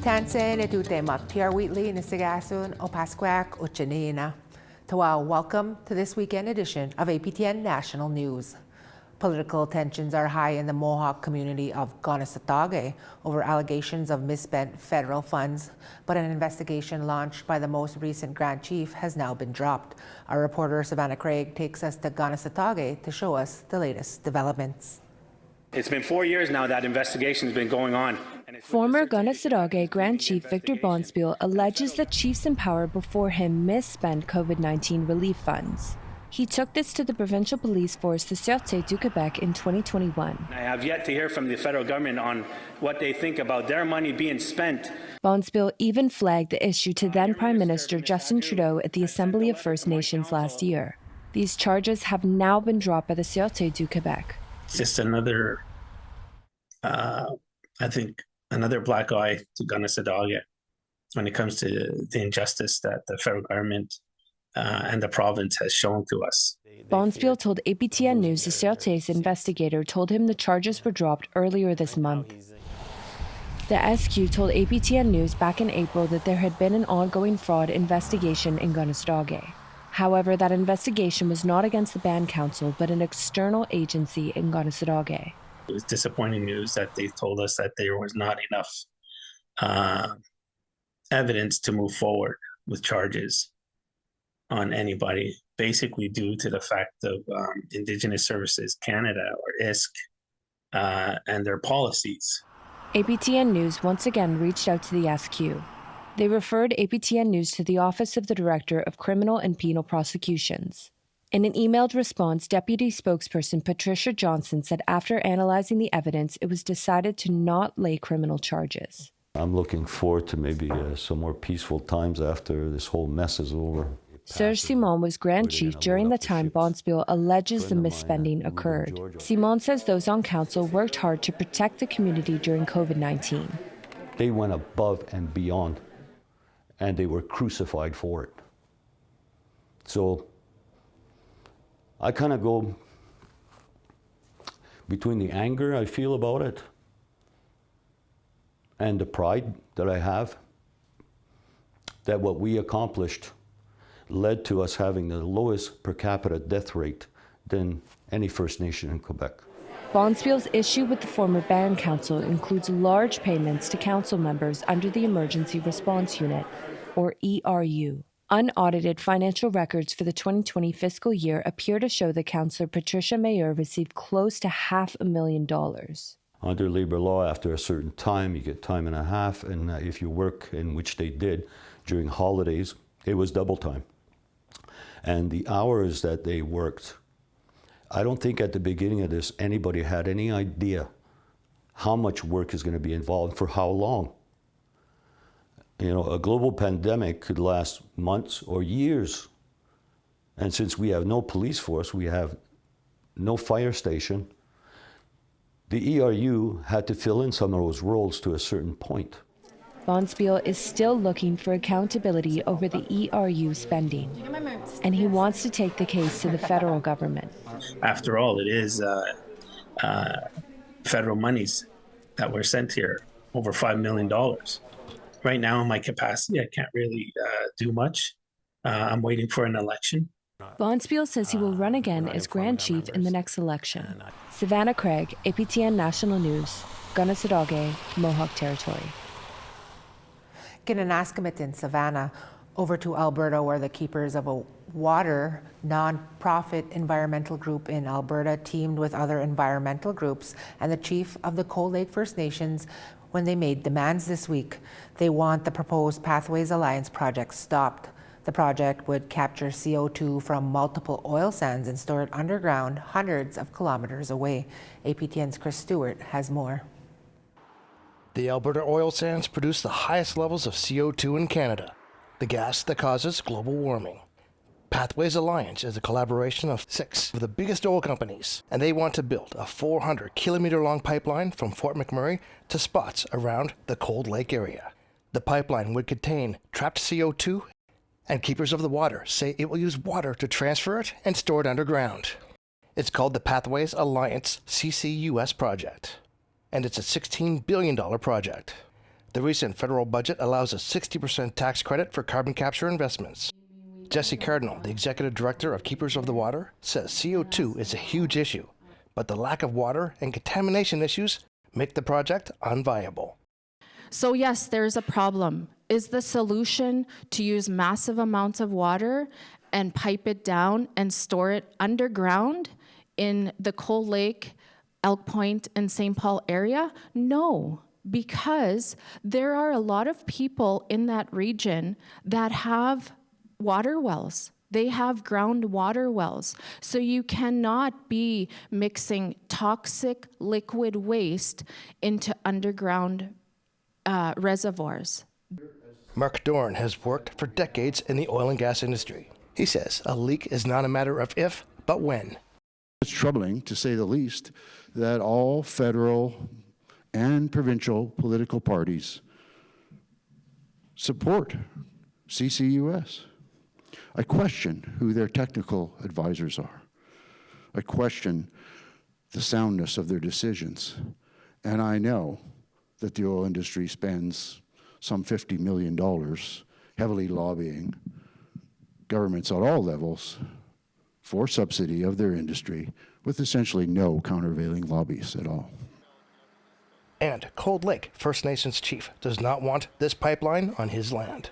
Tansen etute Pierre Wheatley Nisigasun Opasquac Uchanina. Tawa, welcome to this weekend edition of APTN National News. Political tensions are high in the Mohawk community of Kanesatake over allegations of misspent federal funds, but an investigation launched by the most recent Grand Chief has now been dropped. Our reporter Savannah Craig takes us to Kanesatake to show us the latest developments. It's been 4 years now that investigation's been going on. Former Kanesatake Grand Chief Victor Bonspiel alleges that chiefs in power before him misspent COVID-19 relief funds. He took this to the provincial police force, the Sûreté du Québec, in 2021. I have yet to hear from the federal government on what they think about their money being spent. Bonspiel even flagged the issue to then Prime Minister Justin Trudeau at the Assembly of First Nations last year. These charges have now been dropped by the Sûreté du Québec. It's just another, another black eye to Kanesatake when it comes to the injustice that the federal government and the province has shown to us. Bonspiel told APTN News the Sûreté's investigator told him the charges were dropped earlier this month. The SQ told APTN News back in April that there had been an ongoing fraud investigation in Kanesatake. However, that investigation was not against the Band Council, but an external agency in Kanesatake. It was disappointing news that they told us that there was not enough evidence to move forward with charges on anybody, basically due to the fact of Indigenous Services Canada, or ISC, and their policies. APTN News once again reached out to the SQ. They referred APTN News to the Office of the Director of Criminal and Penal Prosecutions. In an emailed response, Deputy Spokesperson Patricia Johnson said after analyzing the evidence, it was decided to not lay criminal charges. I'm looking forward to maybe some more peaceful times after this whole mess is over. Serge Simon was Grand Chief during the time Bonspiel alleges the misspending occurred. Simon says those on council worked hard to protect the community during COVID-19. They went above and beyond, and they were crucified for it. So I kind of go between the anger I feel about it and the pride that I have that what we accomplished led to us having the lowest per capita death rate than any First Nation in Quebec. Bonspiel's issue with the former Band Council includes large payments to council members under the Emergency Response Unit, or ERU. Unaudited financial records for the 2020 fiscal year appear to show that Councillor Patricia Mayer received close to $500,000. Under Labour law, after a certain time, you get time and a half, and if you work, in which they did, during holidays, it was double time. And the hours that they worked, I don't think at the beginning of this anybody had any idea how much work is going to be involved, for how long. You know, a global pandemic could last months or years. And since we have no police force, we have no fire station, the ERU had to fill in some of those roles to a certain point. Bonspiel is still looking for accountability over the ERU spending, and he wants to take the case to the federal government. After all, it is federal monies that were sent here, over $5 million. Right now, in my capacity, I can't really do much. I'm waiting for an election. Bonspiel says he will run again as Grand Chief in the next election. Savannah Craig, APTN National News, Kanesatake, Mohawk Territory. Kinanaskamet in Savannah, over to Alberta, where the keepers of a water non-profit environmental group in Alberta teamed with other environmental groups and the chief of the Cold Lake First Nations when they made demands this week. They want the proposed Pathways Alliance project stopped. The project would capture CO2 from multiple oil sands and store it underground hundreds of kilometers away. APTN's Chris Stewart has more. The Alberta oil sands produce the highest levels of CO2 in Canada, the gas that causes global warming. Pathways Alliance is a collaboration of 6 of the biggest oil companies, and they want to build a 400-kilometer-long pipeline from Fort McMurray to spots around the Cold Lake area. The pipeline would contain trapped CO2, and keepers of the water say it will use water to transfer it and store it underground. It's called the Pathways Alliance CCUS project, and it's a $16 billion project. The recent federal budget allows a 60% tax credit for carbon capture investments. Jesse Cardinal, the executive director of Keepers of the Water, says CO2 is a huge issue, but the lack of water and contamination issues make the project unviable. So yes, there's a problem. Is the solution to use massive amounts of water and pipe it down and store it underground in the Cold Lake, Elk Point, and St. Paul area? No, because there are a lot of people in that region that have water wells. They have groundwater wells. So you cannot be mixing toxic liquid waste into underground reservoirs. Mark Dorn has worked for decades in the oil and gas industry. He says a leak is not a matter of if, but when. It's troubling, to say the least, that all federal and provincial political parties support CCUS. I question who their technical advisors are. I question the soundness of their decisions. And I know that the oil industry spends some $50 million heavily lobbying governments at all levels for subsidy of their industry with essentially no countervailing lobbies at all. And Cold Lake First Nations chief does not want this pipeline on his land.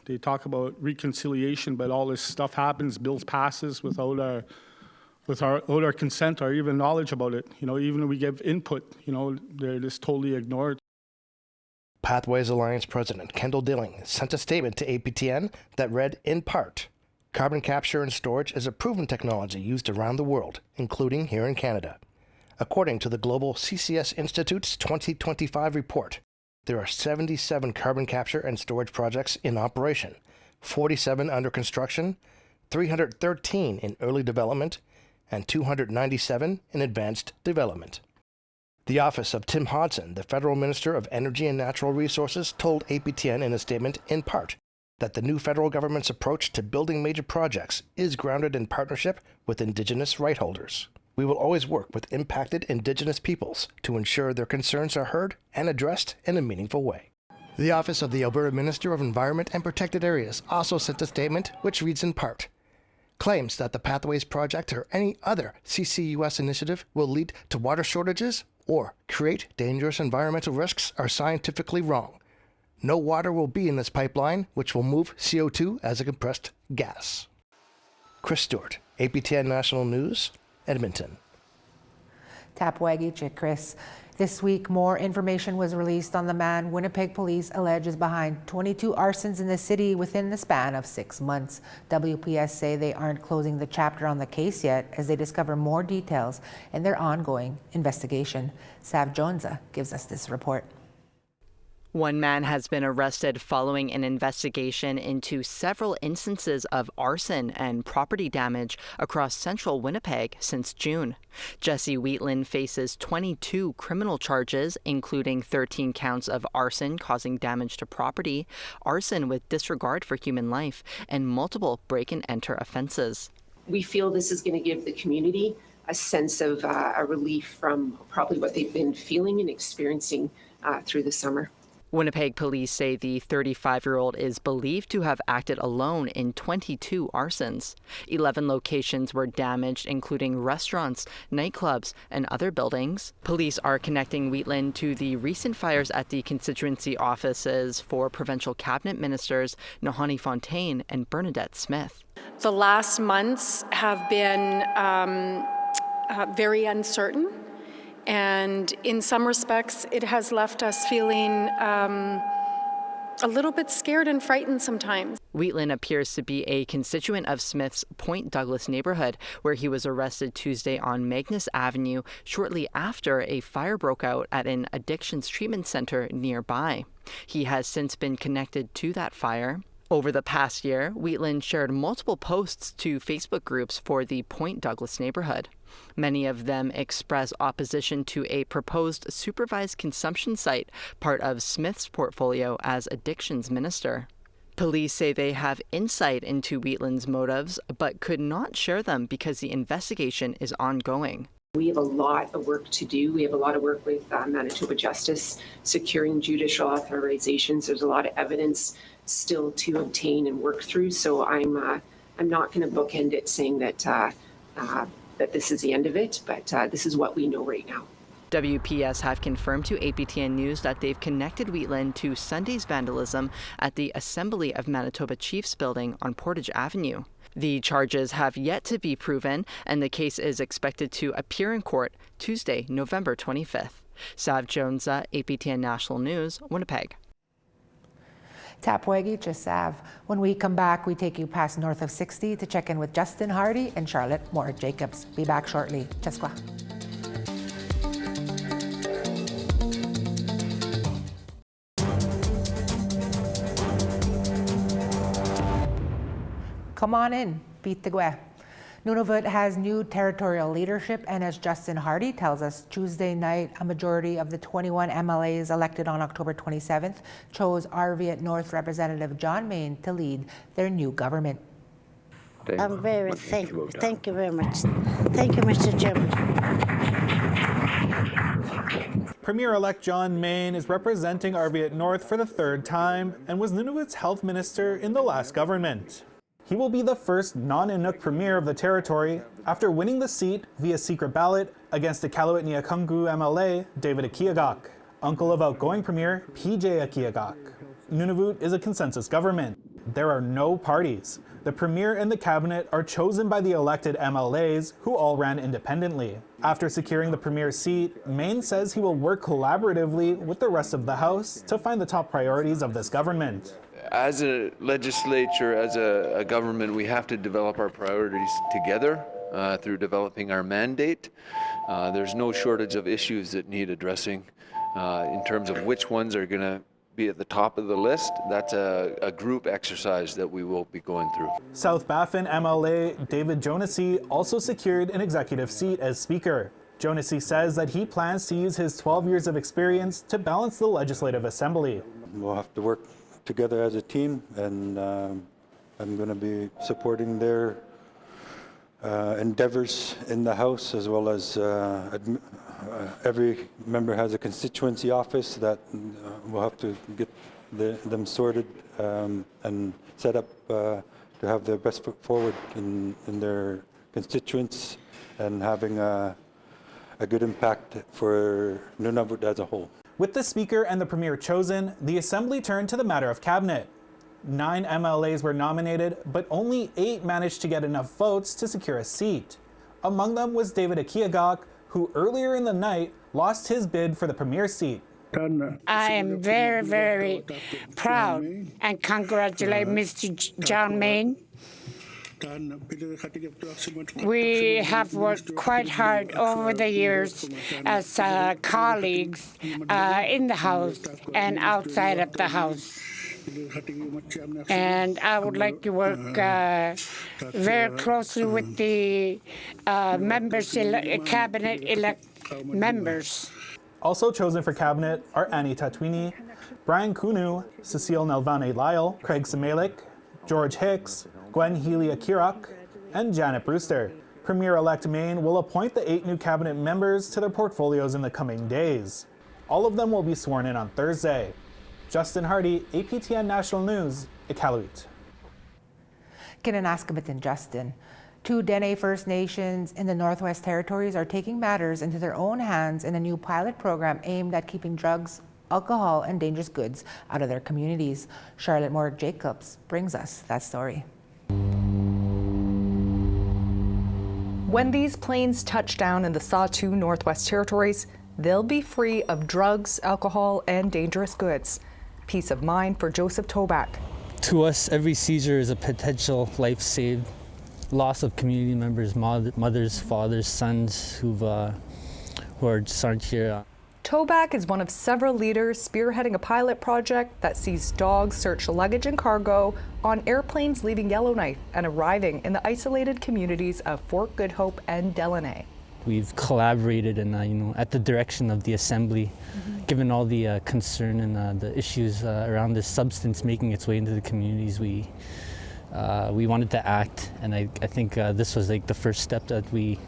They talk about reconciliation, but all this stuff happens, bills passes without our consent or even knowledge about it. You know, even when we give input, you know, they're just totally ignored. Pathways Alliance President Kendall Dilling sent a statement to APTN that read, in part, carbon capture and storage is a proven technology used around the world, including here in Canada. According to the Global CCS Institute's 2025 report, there are 77 carbon capture and storage projects in operation, 47 under construction, 313 in early development, and 297 in advanced development. The office of Tim Hodson, the Federal Minister of Energy and Natural Resources, told APTN in a statement, in part, that the new federal government's approach to building major projects is grounded in partnership with Indigenous right holders. We will always work with impacted Indigenous peoples to ensure their concerns are heard and addressed in a meaningful way. The Office of the Alberta Minister of Environment and Protected Areas also sent a statement which reads in part, claims that the Pathways Project or any other CCUS initiative will lead to water shortages or create dangerous environmental risks are scientifically wrong. No water will be in this pipeline, which will move CO2 as a compressed gas. Chris Stewart, APTN National News, Edmonton. Tapwagi, Chris. This week, more information was released on the man Winnipeg police allege is behind 22 arsons in the city within the span of 6 months. WPS say they aren't closing the chapter on the case yet as they discover more details in their ongoing investigation. Sav Jonza gives us this report. One man has been arrested following an investigation into several instances of arson and property damage across central Winnipeg since June. Jesse Wheatland faces 22 criminal charges, including 13 counts of arson causing damage to property, arson with disregard for human life, and multiple break-and-enter offenses. We feel this is going to give the community a sense of a relief from probably what they've been feeling and experiencing through the summer. Winnipeg police say the 35-year-old is believed to have acted alone in 22 arsons. 11 locations were damaged, including restaurants, nightclubs, and other buildings. Police are connecting Wheatland to the recent fires at the constituency offices for provincial cabinet ministers Nahanni Fontaine and Bernadette Smith. The last months have been very uncertain. And in some respects, it has left us feeling a little bit scared and frightened sometimes. Wheatland appears to be a constituent of Smith's Point Douglas neighborhood, where he was arrested Tuesday on Magnus Avenue shortly after a fire broke out at an addictions treatment center nearby. He has since been connected to that fire. Over the past year, Wheatland shared multiple posts to Facebook groups for the Point Douglas neighborhood. Many of them express opposition to a proposed supervised consumption site, part of Smith's portfolio as addictions minister. Police say they have insight into Wheatland's motives, but could not share them because the investigation is ongoing. We have a lot of work to do. We have a lot of work with Manitoba Justice, securing judicial authorizations. There's a lot of evidence still to obtain and work through. So I'm not going to bookend it saying that that this is the end of it, but this is what we know right now. WPS have confirmed to APTN News that they've connected Wheatland to Sunday's vandalism at the Assembly of Manitoba Chiefs building on Portage Avenue. The charges have yet to be proven, and the case is expected to appear in court Tuesday, November 25th. Sav Jones, APTN National News, Winnipeg. Tapwegi, Sav. When we come back, we take you past north of 60 to check in with Justin Hardy and Charlotte Moore-Jacobs. Be back shortly. Cheskwa. Come on in, Pete Tigwe. Nunavut has new territorial leadership, and as Justin Hardy tells us, Tuesday night, a majority of the 21 MLAs elected on October 27th chose Arviat North Representative John Main to lead their new government. I'm very thankful. Thank you very much. Thank you, Mr. Chairman. Premier-elect John Main is representing Arviat North for the third time and was Nunavut's health minister in the last government. He will be the first non-Inuk premier of the territory after winning the seat via secret ballot against Iqaluit-Niakungu MLA David Akiagak, uncle of outgoing premier PJ Akiagak. Nunavut is a consensus government. There are no parties. The premier and the cabinet are chosen by the elected MLAs who all ran independently. After securing the premier's seat, Main says he will work collaboratively with the rest of the House to find the top priorities of this government. As a legislature, as a government, we have to develop our priorities together through developing our mandate. There's no shortage of issues that need addressing in terms of which ones are going to be at the top of the list. That's a group exercise that we will be going through. South Baffin MLA David Jonassy also secured an executive seat as Speaker. Jonassy says that he plans to use his 12 years of experience to balance the Legislative Assembly. We'll have to work together as a team, and I'm going to be supporting their endeavors in the House, as well as every member has a constituency office that we'll have to get them sorted and set up to have their best foot forward in their constituents and having a good impact for Nunavut as a whole. With the Speaker and the Premier chosen, the Assembly turned to the matter of cabinet. 9 MLAs were nominated, but only 8 managed to get enough votes to secure a seat. Among them was David Akiagak, who earlier in the night lost his bid for the Premier's seat. I am very, very proud and congratulate Mr. John Main. We have worked quite hard over the years as colleagues in the House and outside of the House. And I would like to work very closely with the cabinet-elect members. Also chosen for cabinet are Annie Tatwini, Brian Kunu, Cecile Nelvane-Lyle, Craig Semelik, George Hicks, Gwen Healy-Akirak, and Janet Brewster. Premier-elect Main will appoint the 8 new cabinet members to their portfolios in the coming days. All of them will be sworn in on Thursday. Justin Hardy, APTN National News, Iqaluit. Kanesatate, Justin. 2 Dene First Nations in the Northwest Territories are taking matters into their own hands in a new pilot program aimed at keeping drugs, alcohol, and dangerous goods out of their communities. Charlotte Moore-Jacobs brings us that story. When these planes touch down in the Sahtu Northwest Territories, they'll be free of drugs, alcohol, and dangerous goods. Peace of mind for Joseph Toback. To us, every seizure is a potential life saved. Loss of community members, mothers, fathers, sons who just aren't here. Toback is one of several leaders spearheading a pilot project that sees dogs search luggage and cargo on airplanes leaving Yellowknife and arriving in the isolated communities of Fort Good Hope and Delaney. We've collaborated and, at the direction of the Assembly, given all the concern and the issues around this substance making its way into the communities, we wanted to act, and I think this was like the first step that we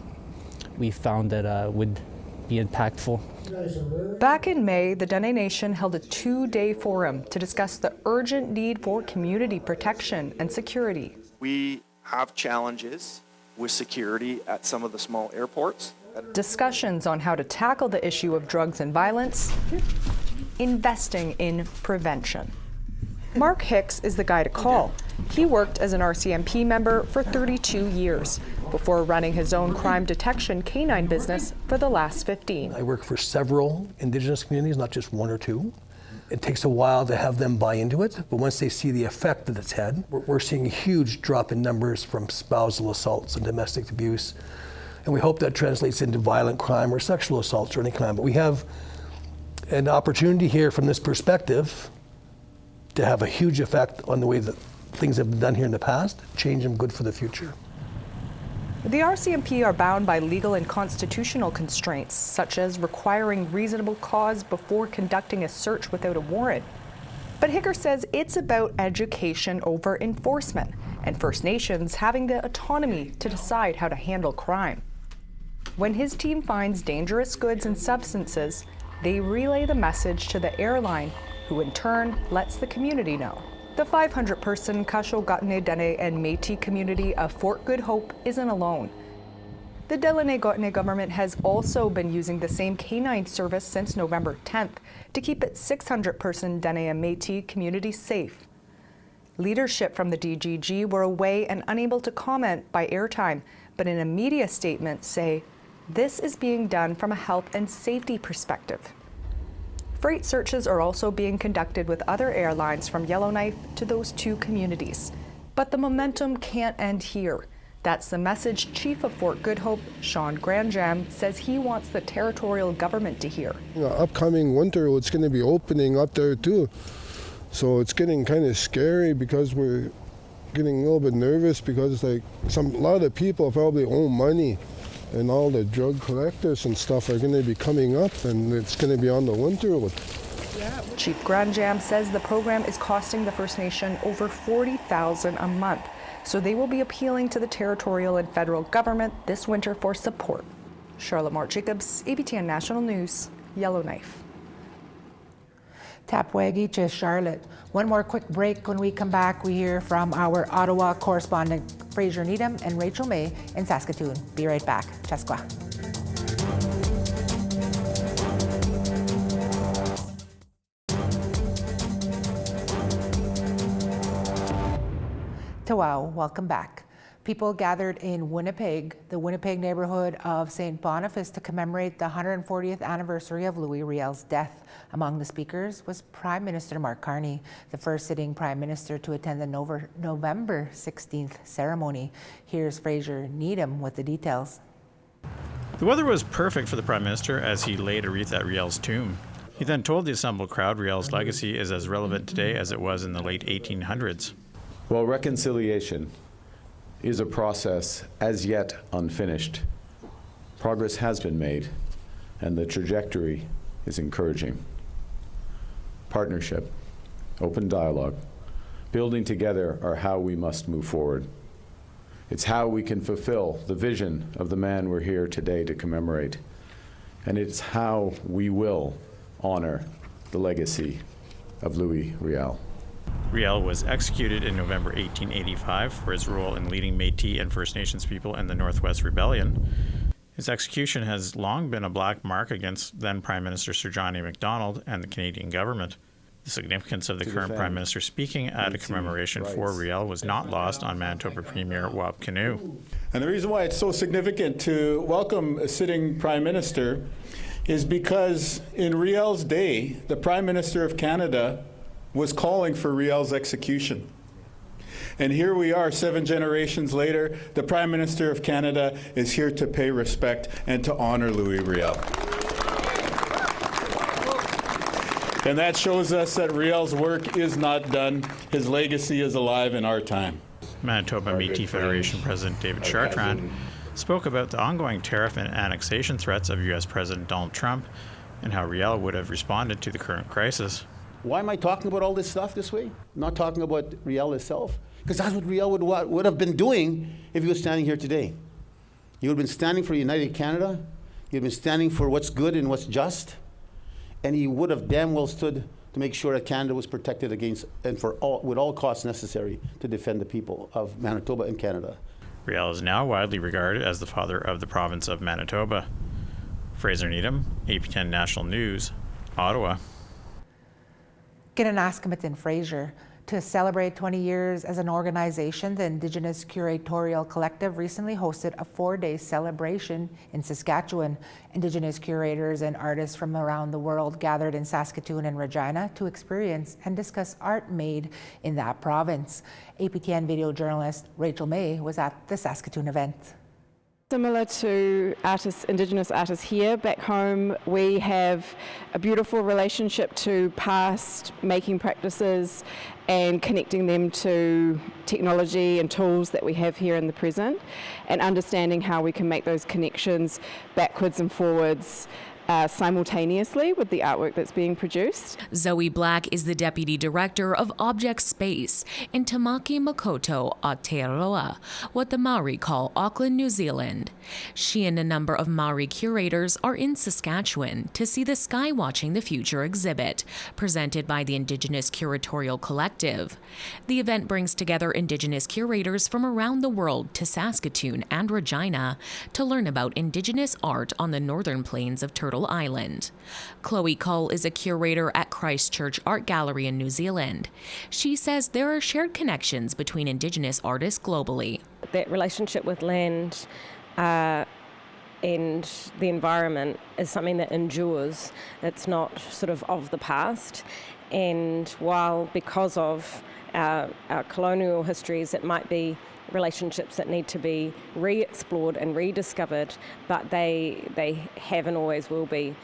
we found that would be impactful. Back in May, the Dene Nation held a 2-day forum to discuss the urgent need for community protection and security. We have challenges with security at some of the small airports. Discussions on how to tackle the issue of drugs and violence, investing in prevention. Mark Hicks is the guy to call. He worked as an RCMP member for 32 years before running his own crime detection canine business for the last 15. I work for several Indigenous communities, not just one or two. It takes a while to have them buy into it, but once they see the effect that it's had, we're seeing a huge drop in numbers from spousal assaults and domestic abuse. And we hope that translates into violent crime or sexual assaults or any crime. But we have an opportunity here from this perspective to have a huge effect on the way that things have been done here in the past, change them good for the future. The RCMP are bound by legal and constitutional constraints, such as requiring reasonable cause before conducting a search without a warrant. But Hicker says it's about education over enforcement, and First Nations having the autonomy to decide how to handle crime. When his team finds dangerous goods and substances, they relay the message to the airline, who in turn lets the community know. The 500-person Kasho-Gotene Dene and Métis community of Fort Good Hope isn't alone. The Dene-Gotene government has also been using the same canine service since November 10th to keep its 600-person Dene and Métis community safe. Leadership from the DGG were away and unable to comment by airtime, but in a media statement say, this is being done from a health and safety perspective. Freight searches are also being conducted with other airlines from Yellowknife to those two communities. But the momentum can't end here. That's the message Chief of Fort Good Hope, Sean Granjam, says he wants the territorial government to hear. Upcoming winter, it's going to be opening up there too. So it's getting kind of scary because we're getting a little bit nervous because a lot of people probably owe money. And all the drug collectors and stuff are going to be coming up, and it's going to be on the winter. Chief Granjam says the program is costing the First Nation over $40,000 a month, so they will be appealing to the territorial and federal government this winter for support. Charlotte Mort-Jacobs, APTN National News, Yellowknife. Tapwegi to Charlotte. One more quick break. When we come back, we hear from our Ottawa correspondent Fraser Needham and Rachel May in Saskatoon. Be right back. Cheskwa. Tawau, welcome back. People gathered in Winnipeg, the Winnipeg neighborhood of St. Boniface, to commemorate the 140th anniversary of Louis Riel's death. Among the speakers was Prime Minister Mark Carney, the first sitting Prime Minister to attend the November 16th ceremony. Here's Fraser Needham with the details. The weather was perfect for the Prime Minister as he laid a wreath at Riel's tomb. He then told the assembled crowd Riel's legacy is as relevant today as it was in the late 1800s. Well, reconciliation is a process as yet unfinished. Progress has been made, and the trajectory is encouraging. Partnership, open dialogue, building together are how we must move forward. It's how we can fulfill the vision of the man we're here today to commemorate, and it's how we will honor the legacy of Louis Riel. Riel was executed in November 1885 for his role in leading Métis and First Nations people in the Northwest Rebellion. His execution has long been a black mark against then Prime Minister Sir John A. Macdonald and the Canadian government. The significance of the current Prime Minister speaking at a commemoration for Riel was not lost on Manitoba Premier Wap Kinew. And the reason why it's so significant to welcome a sitting Prime Minister is because in Riel's day, the Prime Minister of Canada was calling for Riel's execution. And here we are 7 generations later, the Prime Minister of Canada is here to pay respect and to honor Louis Riel. And that shows us that Riel's work is not done. His legacy is alive in our time. Manitoba Métis Federation President David Chartrand spoke about the ongoing tariff and annexation threats of U.S. President Donald Trump and how Riel would have responded to the current crisis. Why am I talking about all this stuff this way? I'm not talking about Riel itself, because that's what Riel would have been doing if he was standing here today. You've been standing for United Canada. You've been standing for what's good and what's just. And you would have damn well stood to make sure that Canada was protected against and with all costs necessary to defend the people of Manitoba and Canada. Riel is now widely regarded as the father of the province of Manitoba. Fraser Needham, APTN National News, Ottawa. Kanesatake Fraser. To celebrate 20 years as an organization, the Indigenous Curatorial Collective recently hosted a 4-day celebration in Saskatchewan. Indigenous curators and artists from around the world gathered in Saskatoon and Regina to experience and discuss art made in that province. APTN video journalist Rachel May was at the Saskatoon event. Similar to Indigenous artists here, back home we have a beautiful relationship to past making practices and connecting them to technology and tools that we have here in the present, and understanding how we can make those connections backwards and forwards simultaneously with the artwork that's being produced. Zoe Black is the Deputy Director of Object Space in Tamaki Makoto, Aotearoa, what the Maori call Auckland, New Zealand. She and a number of Maori curators are in Saskatchewan to see the Sky Watching the Future exhibit, presented by the Indigenous Curatorial Collective. The event brings together Indigenous curators from around the world to Saskatoon and Regina to learn about Indigenous art on the northern plains of Turtle Island. Chloe Cull is a curator at Christchurch Art Gallery in New Zealand. She says there are shared connections between Indigenous artists globally. That relationship with land and the environment is something that endures. It's not sort of the past. And while because of our colonial histories, it might be relationships that need to be re-explored and rediscovered, but they have and always will be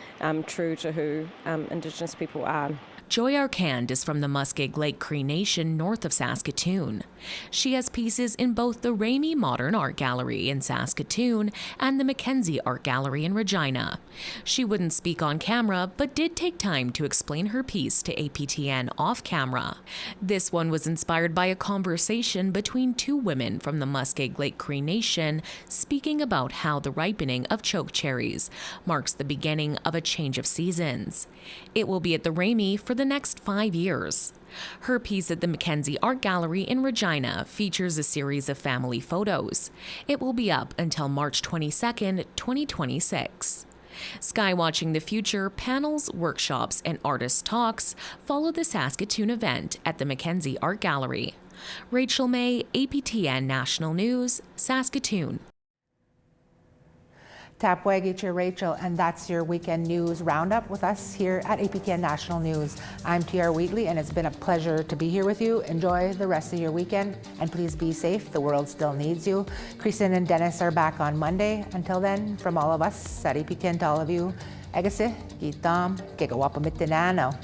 true to who Indigenous people are. Joy Arcand is from the Muskeg Lake Cree Nation north of Saskatoon. She has pieces in both the Ramey Modern Art Gallery in Saskatoon and the Mackenzie Art Gallery in Regina. She wouldn't speak on camera, but did take time to explain her piece to APTN off camera. This one was inspired by a conversation between two women from the Muskeg Lake Cree Nation speaking about how the ripening of choke cherries marks the beginning of a change of seasons. It will be at the Ramey for the next 5 years. Her piece at the Mackenzie Art Gallery in Regina features a series of family photos. It will be up until March 22nd, 2026. Skywatching the Future panels, workshops, and artist talks follow the Saskatoon event at the Mackenzie Art Gallery. Rachel May, APTN National News, Saskatoon. Tapwagich, Rachel, and that's your weekend news roundup with us here at APTN National News. I'm TR Wheatley, and it's been a pleasure to be here with you. Enjoy the rest of your weekend, and please be safe. The world still needs you. Kristen and Dennis are back on Monday. Until then, from all of us at APTN to all of you, Egasi, Gitam, Kikawapamitinano.